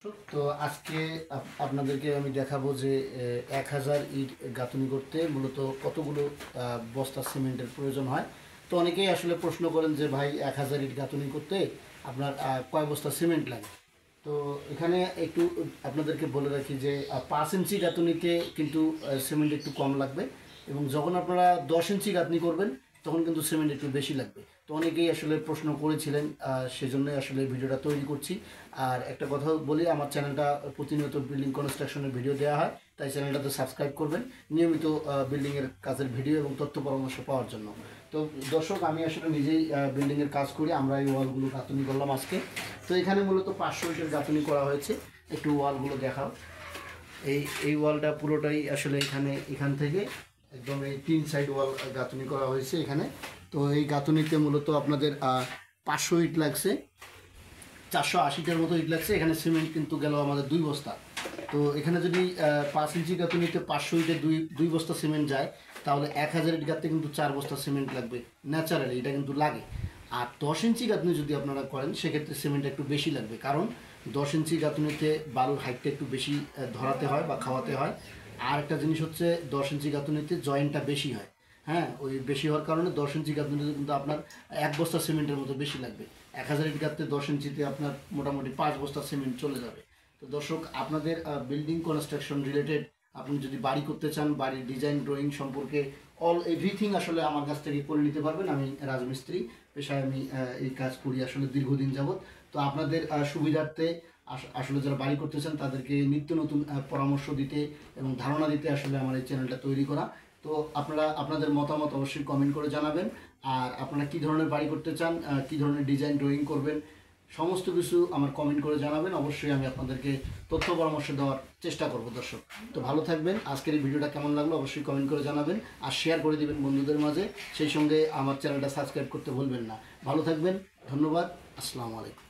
তো আজকে আপনাদেরকে আমি দেখাবো যে 1000 ইট গাঁথুনি করতে মূলত কতগুলো বস্তা সিমেন্টের প্রয়োজন হয়। তো অনেকেই আসলে প্রশ্ন করেন যে ভাই 1000 ইট গাঁথুনি করতে আপনার কয় বস্তা সিমেন্ট লাগে। তো এখানে একটু আপনাদেরকে বলে রাখি যে 5 ইঞ্চি গাঁথুনিতে কিন্তু সিমেন্ট একটু কম লাগবে, এবং যখন আপনারা 10 ইঞ্চি গাঁথনি করবেন তখন কিন্তু সিমেন্ট একটু বেশি লাগবে। তো অনেকেই আসলে প্রশ্ন করেছিলেন, সেজন্যই আসলে ভিডিওটা তৈরি করছি। আর একটা কথা বলি, আমার চ্যানেলটা প্রতিনিয়ত বিল্ডিং কনস্ট্রাকশনের ভিডিও দেওয়া হয়, তাই চ্যানেলটাতে সাবস্ক্রাইব করবেন নিয়মিত বিল্ডিংয়ের কাজের ভিডিও এবং তথ্য পরামর্শ পাওয়ার জন্য। তো দর্শক, আমি আসলে নিজেই বিল্ডিংয়ের কাজ করি। আমরা এই ওয়ালগুলো গাঁথনি করলাম আজকে। তো এখানে মূলত 500 ইটের গাঁথনি করা হয়েছে। একটু ওয়ালগুলো দেখাও। এই ওয়ালটা পুরোটাই আসলে এখান থেকে একদম এই 3 সাইড ওয়াল গাঁথনি করা হয়েছে এখানে। তো এই গাঁথনিতে মূলত আপনাদের 500 ইট লাগছে, 480টার মতো ইট লাগছে। এখানে সিমেন্ট কিন্তু গেল আমাদের 2 বস্তা। তো এখানে যদি 5 ইঞ্চি গাঁথনিতে 500 ইটে দুই বস্তা সিমেন্ট যায়, তাহলে 1000 ইট গাঁথতে কিন্তু 4 বস্তা সিমেন্ট লাগবে ন্যাচারালি, এটা কিন্তু লাগে। আর 10 ইঞ্চি গাঁথনি যদি আপনারা করেন সেক্ষেত্রে সিমেন্ট একটু বেশি লাগবে, কারণ 10 ইঞ্চি গাঁথনিতে বালুর হাইটটা একটু বেশি ধরাতে হয় বা খাওয়াতে হয়। আর একটা জিনিস হচ্ছে 10 ইঞ্চি গাঁথনিতে জয়েন্টটা বেশি হয়। হ্যাঁ, ওই বেশি হওয়ার কারণে 10 ইঞ্চি গাঁথনিতে কিন্তু আপনার 1 বস্তা সিমেন্টের মতো বেশি লাগবে। 1000 ইট গাঁথতে 10 ইঞ্চিতে আপনার মোটামুটি 5 বস্তা সিমেন্ট চলে যাবে। তো দর্শক, আপনাদের বিল্ডিং কনস্ট্রাকশন রিলেটেড আপনি যদি বাড়ি করতে চান, বাড়ির ডিজাইন ড্রয়িং সম্পর্কে অল এভরিথিং আসলে আমার কাছ থেকে করে নিতে পারবেন। আমি রাজমিস্ত্রি পেশায়, আমি এই কাজ করি আসলে দীর্ঘদিন যাবৎ। তো আপনাদের সুবিধার্থে আসলে যারা বাড়ি করতে চান তাদেরকে নিত্য নতুন পরামর্শ দিতে এবং ধারণা দিতে আসলে আমার এই চ্যানেলটা তৈরি করা। তো আপনারা আপনাদের মতামত অবশ্যই কমেন্ট করে জানাবেন। আর আপনারা কী ধরনের বাড়ি করতে চান, কী ধরনের ডিজাইন ড্রয়িং করবেন, সমস্ত কিছু আমার কমেন্ট করে জানাবেন। অবশ্যই আমি আপনাদেরকে তথ্য পরামর্শ দেওয়ার চেষ্টা করব দর্শক। তো ভালো থাকবেন। আজকের এই ভিডিওটা কেমন লাগলো অবশ্যই কমেন্ট করে জানাবেন, আর শেয়ার করে দিবেন বন্ধুদের মাঝে। সেই সঙ্গে আমার চ্যানেলটা সাবস্ক্রাইব করতে ভুলবেন না। ভালো থাকবেন, ধন্যবাদ, আসসালামু আলাইকুম।